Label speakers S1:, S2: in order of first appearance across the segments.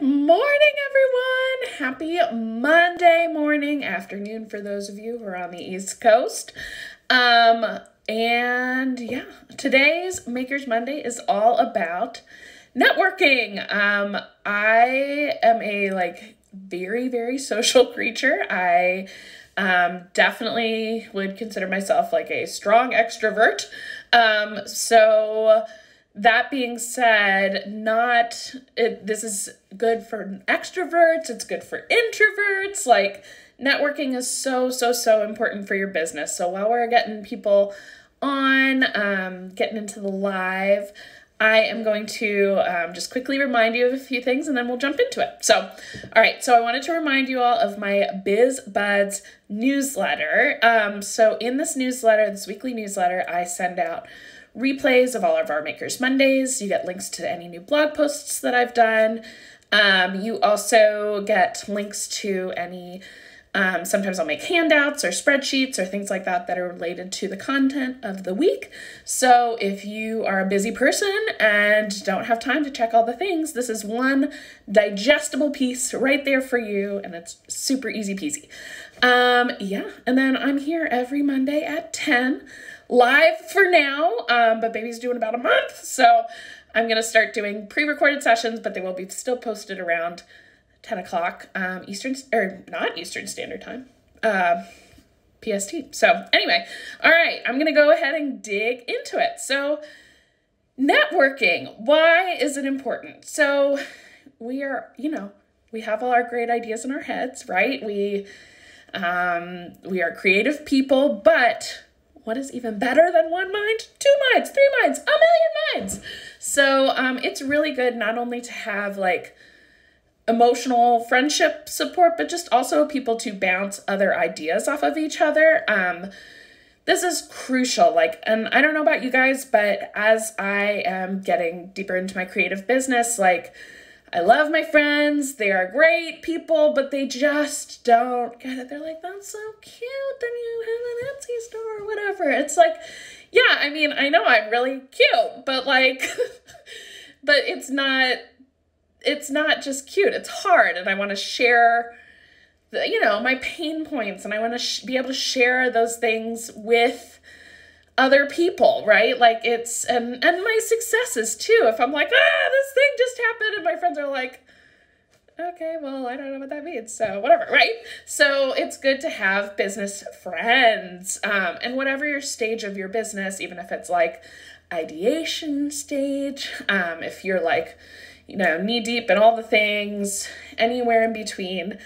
S1: Morning, everyone. Happy Monday morning, afternoon for those of you who are on the East Coast. And yeah, today's Makers Monday is all about networking. I am a very, very social creature. I definitely would consider myself like a strong extrovert. So that being said, this is good for extroverts, it's good for introverts. Like, networking is so, so, so important for your business. So while we're getting people on, getting into the live, I am going to just quickly remind you of a few things and then we'll jump into it. So, all right, so I wanted to remind you all of my Biz Buds newsletter. So in this newsletter, this weekly newsletter, I send out replays of all of our Makers Mondays. You get links to any new blog posts that I've done. You also get links to any, sometimes I'll make handouts or spreadsheets or things like that that are related to the content of the week. So if you are a busy person and don't have time to check all the things, this is one digestible piece right there for you, and it's super easy peasy. Yeah, and then I'm here every Monday at 10. Live for now, but baby's doing about a month, so I'm going to start doing pre-recorded sessions, but they will be still posted around 10 o'clock not Eastern Standard Time, PST. So anyway, all right, I'm going to go ahead and dig into it. So networking, why is it important? So we are, we have all our great ideas in our heads, right? We are creative people, but what is even better than one mind? Two minds, three minds, a million minds. So it's really good not only to have like emotional friendship support, but just also people to bounce other ideas off of each other. This is crucial. And I don't know about you guys, but as I am getting deeper into my creative business, I love my friends, they are great people, but they just don't get it. They're like, that's so cute, then you have an Etsy store or whatever. It's like, yeah, I mean, I know I'm really cute, but but it's not just cute, it's hard, and I want to share my pain points, and I want to be able to share those things with other people, right? And my successes too. If I'm like, this thing just happened, and my friends are like, okay, well, I don't know what that means, so whatever, right? So it's good to have business friends, and whatever your stage of your business, even if it's like ideation stage, if you're knee deep in all the things, anywhere in between,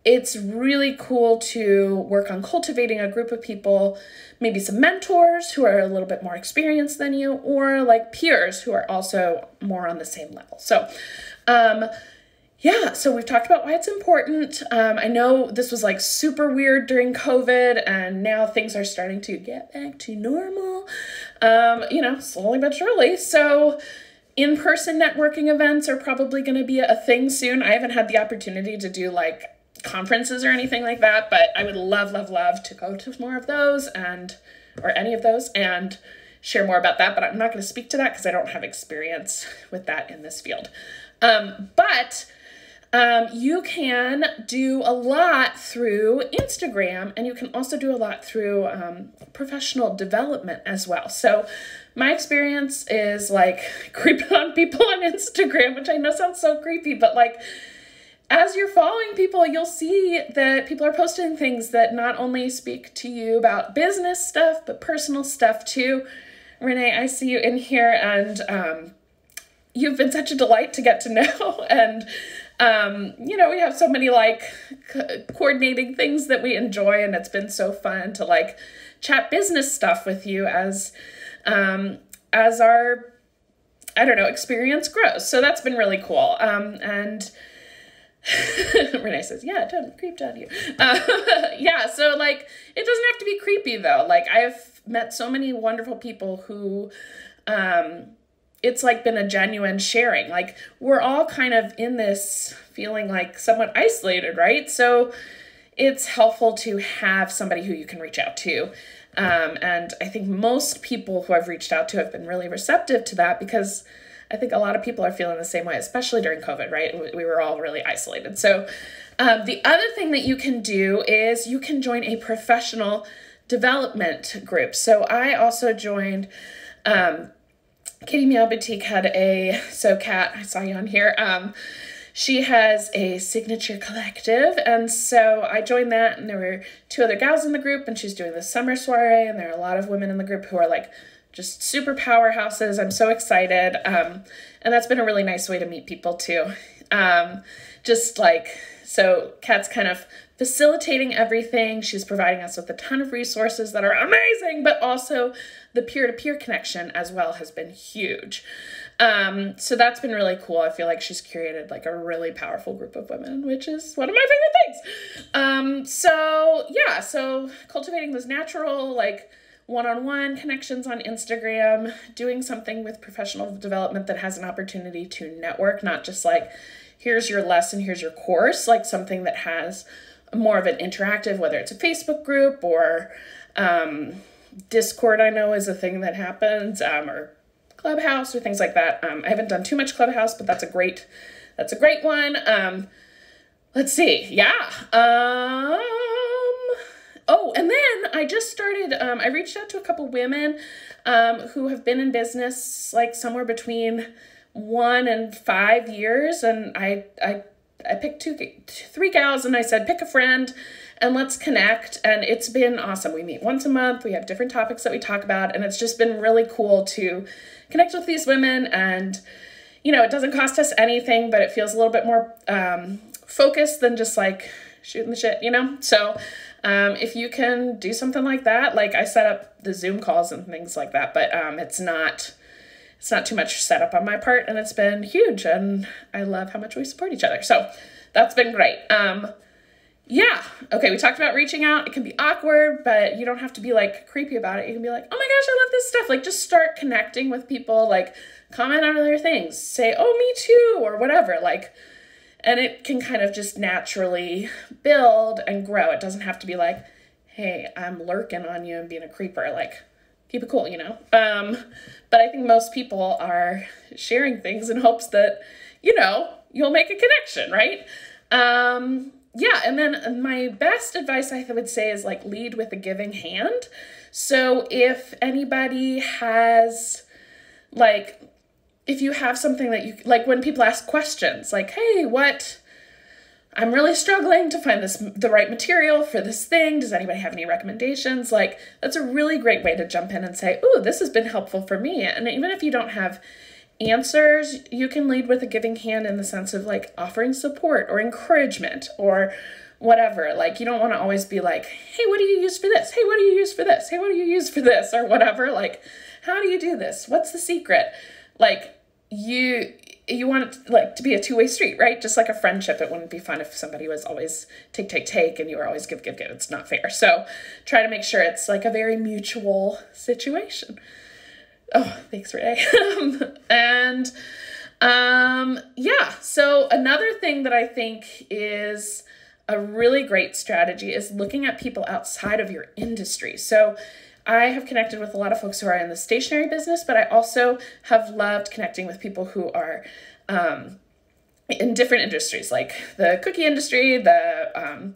S1: it's really cool to work on cultivating a group of people, maybe some mentors who are a little bit more experienced than you, or like peers who are also more on the same level. So, yeah, so we've talked about why it's important. I know this was super weird during COVID, and now things are starting to get back to normal, slowly but surely. So in-person networking events are probably going to be a thing soon. I haven't had the opportunity to do conferences or anything like that, but I would love, love, love to go to more of those or any of those and share more about that, but I'm not going to speak to that because I don't have experience with that in this field. But you can do a lot through Instagram, and you can also do a lot through professional development as well. So my experience is creeping on people on Instagram, which I know sounds so creepy, but as you're following people, you'll see that people are posting things that not only speak to you about business stuff, but personal stuff too. Renee, I see you in here, and you've been such a delight to get to know. And, we have so many coordinating things that we enjoy, and it's been so fun to chat business stuff with you as our, experience grows. So that's been really cool. And Renee says, yeah, don't creep down here. Yeah, so it doesn't have to be creepy though. I've met so many wonderful people who, it's been a genuine sharing. We're all kind of in this feeling somewhat isolated, right? So it's helpful to have somebody who you can reach out to. And I think most people who I've reached out to have been really receptive to that, because I think a lot of people are feeling the same way, especially during COVID, right? We were all really isolated. So the other thing that you can do is you can join a professional development group. So I also joined, Kitty Meow Boutique so Kat, I saw you on here, she has a signature collective, and so I joined that, and there were 2 other gals in the group, and she's doing the summer soiree, and there are a lot of women in the group who are like just super powerhouses. I'm so excited, and that's been a really nice way to meet people too. So Kat's kind of facilitating everything. She's providing us with a ton of resources that are amazing, but also the peer-to-peer connection as well has been huge. So that's been really cool. I feel like she's curated like a really powerful group of women, which is one of my favorite things. So cultivating those natural, like one-on-one connections on Instagram, doing something with professional development that has an opportunity to network, not just like, here's your lesson, here's your course, like something that has more of an interactive, whether it's a Facebook group or Discord, I know is a thing that happens, or Clubhouse or things like that. I haven't done too much Clubhouse, but that's a great one. Let's see. Yeah. Oh, and then I just started, I reached out to a couple women who have been in business like somewhere between 1 and 5 years. And I picked 3 gals, and I said, pick a friend and let's connect. And it's been awesome. We meet once a month. We have different topics that we talk about. And it's just been really cool to connect with these women. And, you know, it doesn't cost us anything, but it feels a little bit more focused than just like shooting the shit, you know? So if you can do something like that, like I set up the Zoom calls and things like that, but it's not too much setup on my part, and it's been huge, and I love how much we support each other. So that's been great. Yeah. Okay. We talked about reaching out. It can be awkward, but you don't have to be like creepy about it. You can be like, oh my gosh, I love this stuff. Like just start connecting with people, like comment on other things, say, oh, me too, or whatever. Like, and it can kind of just naturally build and grow. It doesn't have to be like, hey, I'm lurking on you and being a creeper. Like, keep it cool, you know? But I think most people are sharing things in hopes that, you know, you'll make a connection, right? Yeah, and then my best advice I would say is like lead with a giving hand. So if anybody has like, if you have something that you, like when people ask questions like, hey, I'm really struggling to find the right material for this thing. Does anybody have any recommendations? Like, that's a really great way to jump in and say, ooh, this has been helpful for me. And even if you don't have answers, you can lead with a giving hand in the sense of like offering support or encouragement or whatever. Like, you don't want to always be like, hey, what do you use for this? Hey, what do you use for this? Hey, what do you use for this? Or whatever. Like, how do you do this? What's the secret? Like, you want it like to be a two-way street, right? Just like a friendship. It wouldn't be fun if somebody was always take, and you were always give. It's not fair. So try to make sure it's like a very mutual situation. Oh, thanks, Renee. Yeah, so another thing that I think is a really great strategy is looking at people outside of your industry. So I have connected with a lot of folks who are in the stationery business, but I also have loved connecting with people who are in different industries, like the cookie industry, the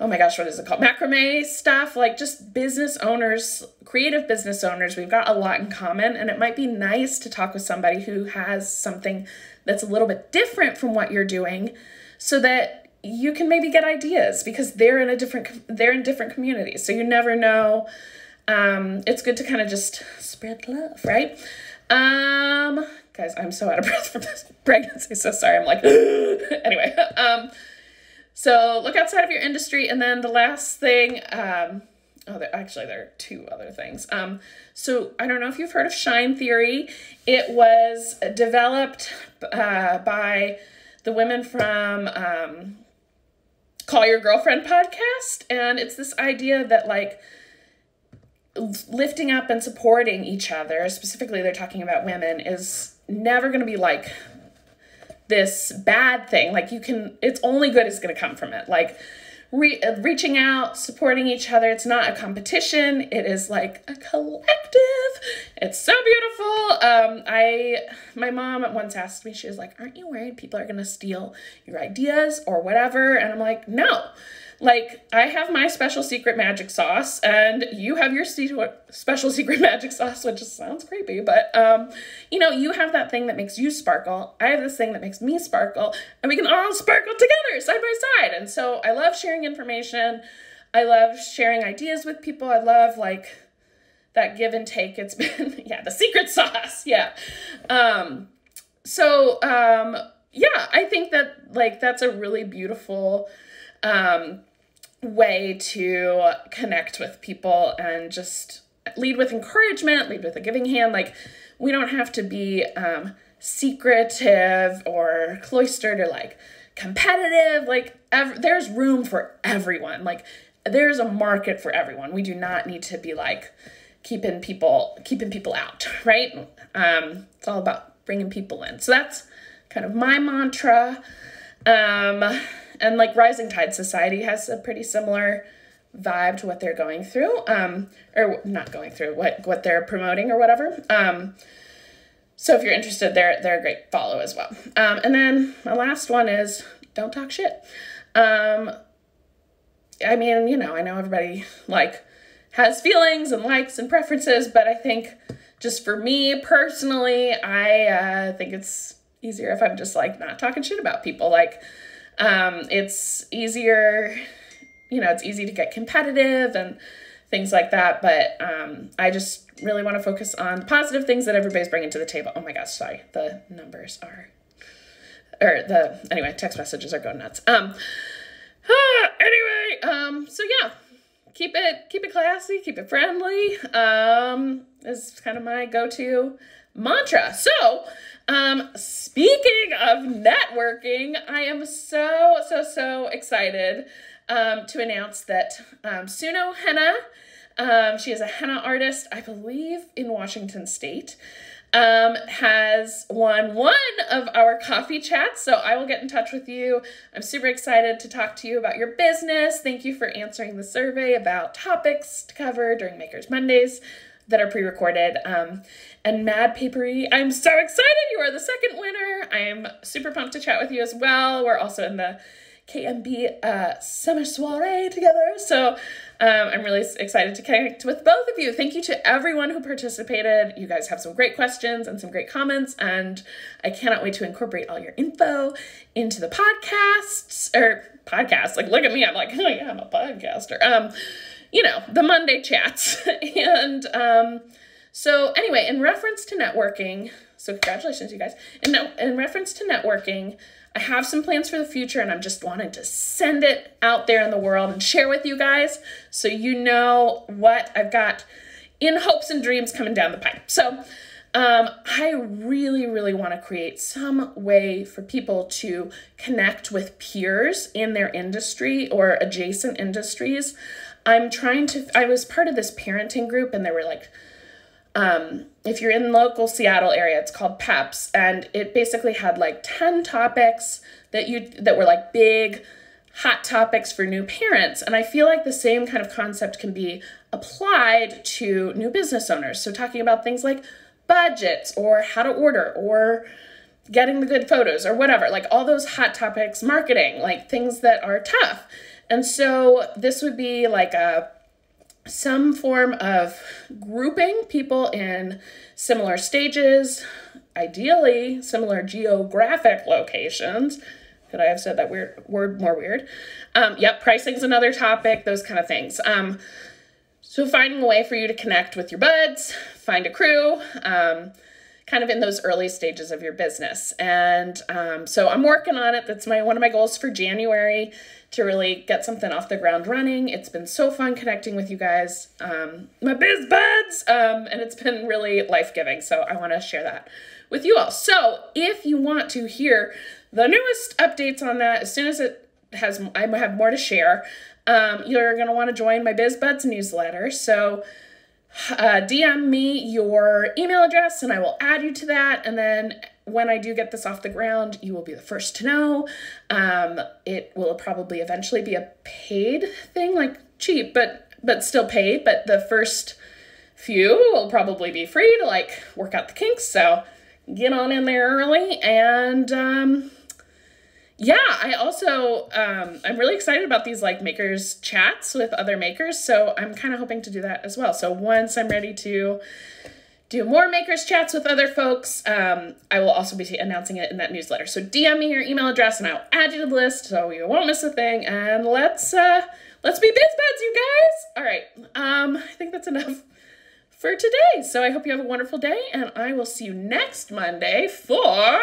S1: oh my gosh, what is it called? Macrame stuff, like just business owners, creative business owners. We've got a lot in common, and it might be nice to talk with somebody who has something that's a little bit different from what you're doing so that you can maybe get ideas because they're in different communities. So you never know. It's good to kind of just spread love, right? Guys, I'm so out of breath from this pregnancy. So sorry. I'm like, anyway, so look outside of your industry. And then the last thing, there are two other things. So I don't know if you've heard of Shine Theory. It was developed by the women from Call Your Girlfriend podcast. And it's this idea that like lifting up and supporting each other, specifically they're talking about women, is never going to be like this bad thing. Like it's only good is going to come from it. Like reaching out, supporting each other. It's not a competition. It is like a collective. It's so beautiful. My mom once asked me, she was like, aren't you worried people are going to steal your ideas or whatever? And I'm like, no. Like, I have my special secret magic sauce, and you have your special secret magic sauce, which just sounds creepy, but, you know, you have that thing that makes you sparkle. I have this thing that makes me sparkle, and we can all sparkle together, side by side. And so I love sharing information. I love sharing ideas with people. I love, like, that give and take. It's been, yeah, the secret sauce. Yeah. Yeah, I think that, like, that's a really beautiful, way to connect with people and just lead with encouragement, lead with a giving hand. Like, we don't have to be secretive or cloistered or like competitive. Like, there's room for everyone. Like, there's a market for everyone. We do not need to be like keeping people out, right? It's all about bringing people in. So that's kind of my mantra. And like Rising Tide Society has a pretty similar vibe to what they're going through, or not going through, what they're promoting or whatever. So if you're interested, they're a great follow as well. And then the last one is don't talk shit. I mean, you know, I know everybody like has feelings and likes and preferences, but I think just for me personally, I think it's easier if I'm just like not talking shit about people. Like, it's easier, you know, it's easy to get competitive and things like that. But, I just really want to focus on the positive things that everybody's bringing to the table. Oh my gosh, sorry. The numbers are, anyway, text messages are going nuts. So yeah, keep it classy, keep it friendly, is kind of my go-to mantra. So, speaking of networking, I am so excited to announce that Suno Henna, she is a henna artist, I believe in Washington State, has won one of our coffee chats. So I will get in touch with you. I'm super excited to talk to you about your business. Thank you for answering the survey about topics to cover during Makers Mondays that are pre-recorded, and Mad Papery. I'm so excited. You are the second winner. I'm super pumped to chat with you as well. We're also in the KMB summer soiree together. So I'm really excited to connect with both of you. Thank you to everyone who participated. You guys have some great questions and some great comments, and I cannot wait to incorporate all your info into the podcasts. Like, look at me. I'm like, oh yeah, I'm a podcaster. You know, the Monday chats. And so anyway, in reference to networking, so congratulations, you guys. In reference to networking, I have some plans for the future, and I'm just wanting to send it out there in the world and share with you guys so you know what I've got in hopes and dreams coming down the pipe. So I really want to create some way for people to connect with peers in their industry or adjacent industries. I was part of this parenting group, and they were like, if you're in the local Seattle area, it's called PEPS, and it basically had like 10 topics that were like big, hot topics for new parents. And I feel like the same kind of concept can be applied to new business owners. So talking about things like budgets or how to order or getting the good photos or whatever, like all those hot topics, marketing, like things that are tough. And so this would be like some form of grouping people in similar stages, ideally similar geographic locations. Could I have said that word more weird? Yep, pricing's another topic, those kind of things. So finding a way for you to connect with your buds, find a crew, kind of in those early stages of your business. And so I'm working on it. That's one of my goals for January, to really get something off the ground running. It's been so fun connecting with you guys, my biz buds, and it's been really life-giving. So I want to share that with you all. So if you want to hear the newest updates on that, as soon as I have more to share, you're going to want to join my Biz Buds newsletter. So DM me your email address and I will add you to that. And then when I do get this off the ground, you will be the first to know. It will probably eventually be a paid thing, like cheap, but still paid. But the first few will probably be free to like work out the kinks. So get on in there early. And yeah, I also, I'm really excited about these like makers chats with other makers. So I'm kind of hoping to do that as well. So once I'm ready to do more makers chats with other folks, I will also be announcing it in that newsletter. So DM me your email address and I'll add you to the list so you won't miss a thing. And let's be biz buds, you guys. All right. I think that's enough for today. So I hope you have a wonderful day, and I will see you next Monday for,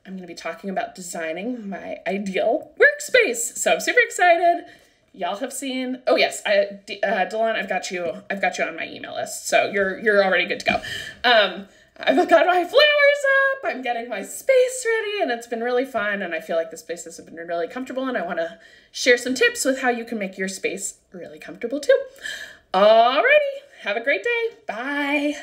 S1: I'm going to be talking about designing my ideal workspace. So I'm super excited. Y'all have seen, oh yes, Dylan, I've got you on my email list. So you're already good to go. I've got my flowers up, I'm getting my space ready, and it's been really fun. And I feel like the spaces have been really comfortable, and I want to share some tips with how you can make your space really comfortable too. Alrighty, have a great day. Bye.